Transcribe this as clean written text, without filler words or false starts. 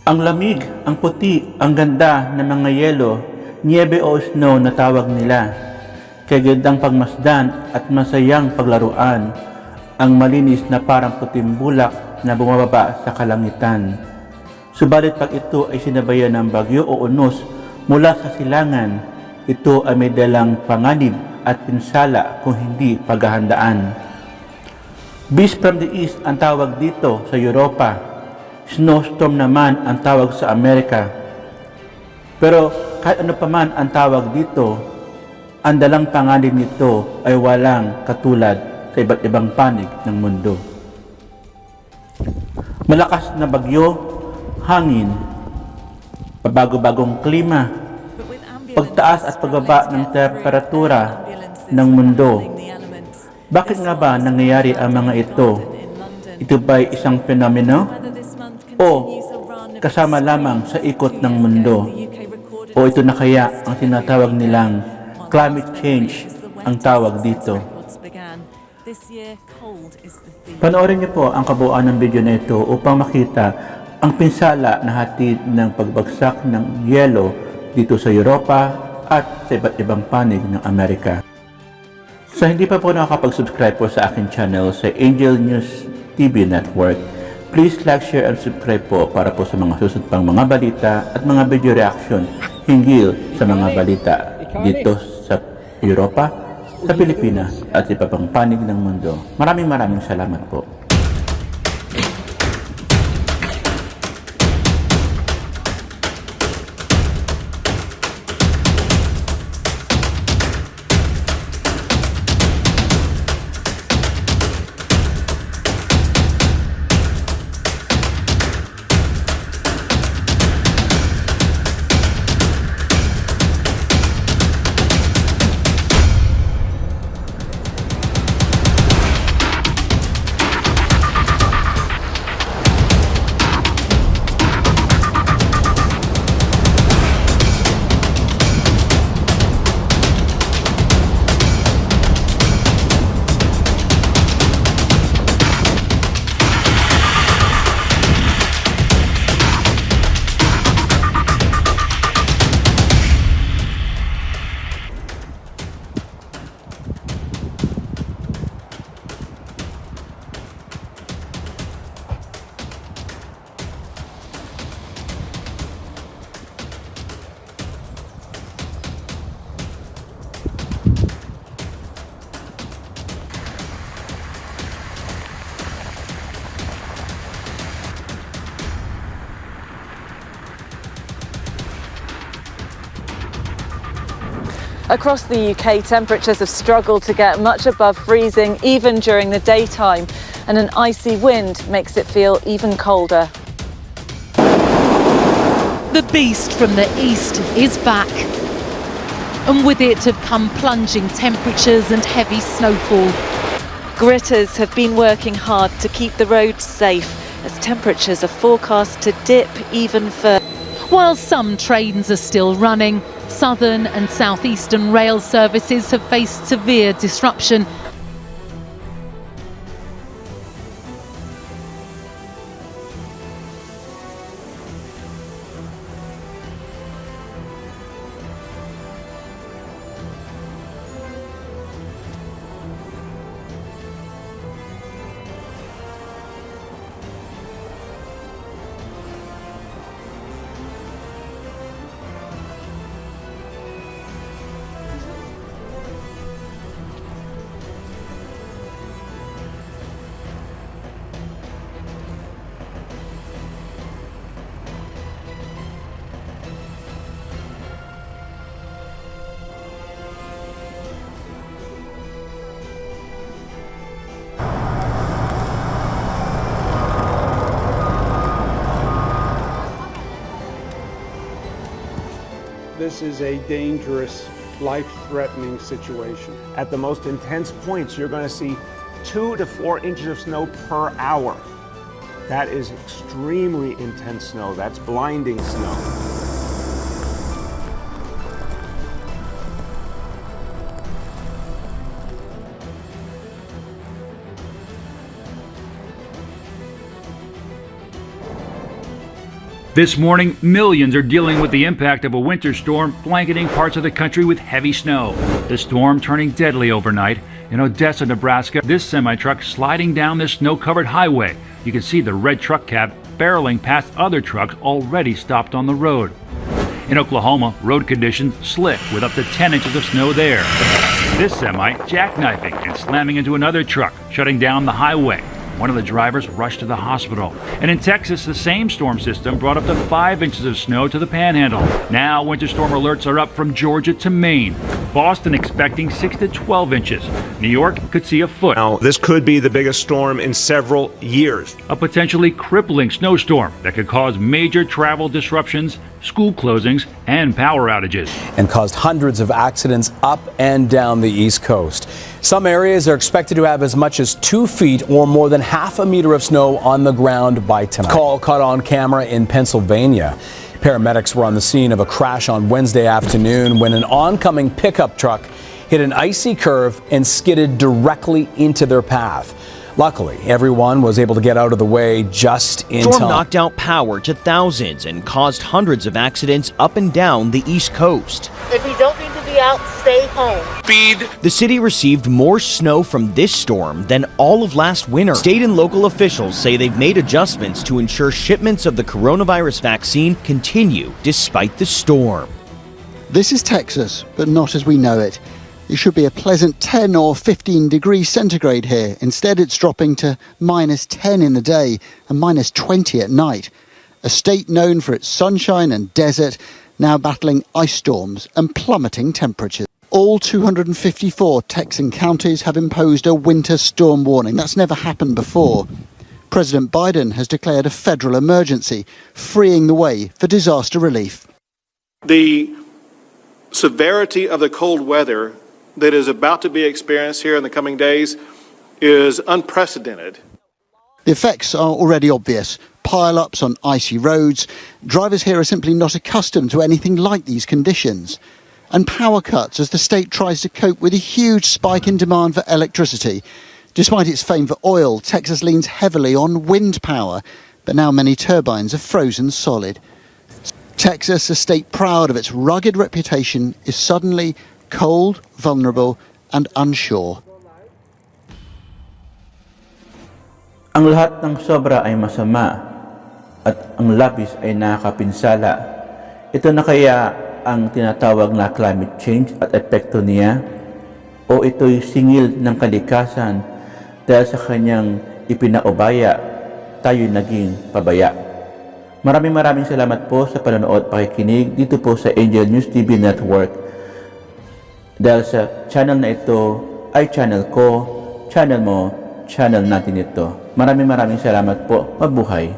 Ang lamig, ang puti, ang ganda ng mga yelo, niebe o snow na tawag nila. Kagandang pagmasdan at masayang paglaruan. Ang malinis na parang puting bulak na bumababa sa kalangitan. Subalit pag ito ay sinabayan ng bagyo o unos mula sa silangan, ito ay may dalang panganib at pinsala kung hindi paghahandaan. Beast from the East ang tawag dito sa Europa. Snowstorm naman ang tawag sa Amerika. Pero kahit ano pa man ang tawag dito, ang dalang panganib nito ay walang katulad sa iba't ibang panig ng mundo. Malakas na bagyo, hangin, pabago-bagong klima, pagtaas at pagbaba ng temperatura ng mundo. Bakit nga ba nangyayari ang mga ito? Ito ba'y isang fenomeno? O kasama lamang sa ikot ng mundo? O ito na kaya ang tinatawag nilang climate change ang tawag dito? Panoorin niyo po ang kabuuan ng video na ito upang makita ang pinsala na hatid ng pagbagsak ng yelo dito sa Europa at sa iba't ibang panig ng Amerika. Sa hindi pa po nakakapag-subscribe po sa aking channel sa AngelNewsTv Network, please like, share, and subscribe po para po sa mga susunod pang mga balita at mga video reaction hinggil sa mga balita dito sa Europa, sa Pilipinas at iba pang panig ng mundo. Maraming salamat po. Across the UK, temperatures have struggled to get much above freezing even during the daytime, and an icy wind makes it feel even colder. The beast from the east is back, and with it have come plunging temperatures and heavy snowfall. Gritters have been working hard to keep the roads safe as temperatures are forecast to dip even further. While some trains are still running, southern and southeastern rail services have faced severe disruption. This is a dangerous, life-threatening situation. At the most intense points, you're going to see 2 to 4 inches of snow per hour. That is extremely intense snow. That's blinding snow. This morning, millions are dealing with the impact of a winter storm blanketing parts of the country with heavy snow. The storm turning deadly overnight. In Odessa, Nebraska, this semi-truck sliding down this snow-covered highway. You can see the red truck cab barreling past other trucks already stopped on the road. In Oklahoma, road conditions slick with up to 10 inches of snow there. This semi jackknifing and slamming into another truck, shutting down the highway. One of the drivers rushed to the hospital. And in Texas, the same storm system brought up to 5 inches of snow to the Panhandle. Now, winter storm alerts are up from Georgia to Maine. Boston expecting 6 to 12 inches. New York could see a foot. Now, this could be the biggest storm in several years. A potentially crippling snowstorm that could cause major travel disruptions, school closings, and power outages. And caused hundreds of accidents up and down the East Coast. Some areas are expected to have as much as 2 feet or more than half a meter of snow on the ground by tonight. Call caught on camera in Pennsylvania. Paramedics were on the scene of a crash on Wednesday afternoon when an oncoming pickup truck hit an icy curve and skidded directly into their path. Luckily, everyone was able to get out of the way just in time. Storm knocked out power to thousands and caused hundreds of accidents up and down the East Coast. If you don't need to be out, stay home. The city received more snow from this storm than all of last winter. State and local officials say they've made adjustments to ensure shipments of the coronavirus vaccine continue despite the storm. This is Texas, but not as we know it. It should be a pleasant 10 or 15 degrees centigrade here. Instead, it's dropping to -10 in the day and -20 at night. A state known for its sunshine and desert, now battling ice storms and plummeting temperatures. All 254 Texan counties have imposed a winter storm warning. That's never happened before. President Biden has declared a federal emergency, freeing the way for disaster relief. The severity of the cold weather that is about to be experienced here in the coming days is unprecedented. The effects are already obvious. Pile-ups on icy roads. Drivers here are simply not accustomed to anything like these conditions. And power cuts as the state tries to cope with a huge spike in demand for electricity. Despite its fame for oil, Texas leans heavily on wind power, but now many turbines are frozen solid. Texas, a state proud of its rugged reputation, is suddenly cold, vulnerable, and unsure. Ang lahat ng sobra ay masama at ang labis ay nakakapinsala. Ito na kaya ang tinatawag na climate change at epekto niya? O ito'y singil ng kalikasan dahil sa kanyang ipinaubaya, tayo naging pabaya? Maraming salamat po sa panonood, pakikinig dito po sa AngelNewsTv Network. Dahil sa channel na ito ay channel ko, channel mo, channel natin ito. Maraming salamat po. Mabuhay!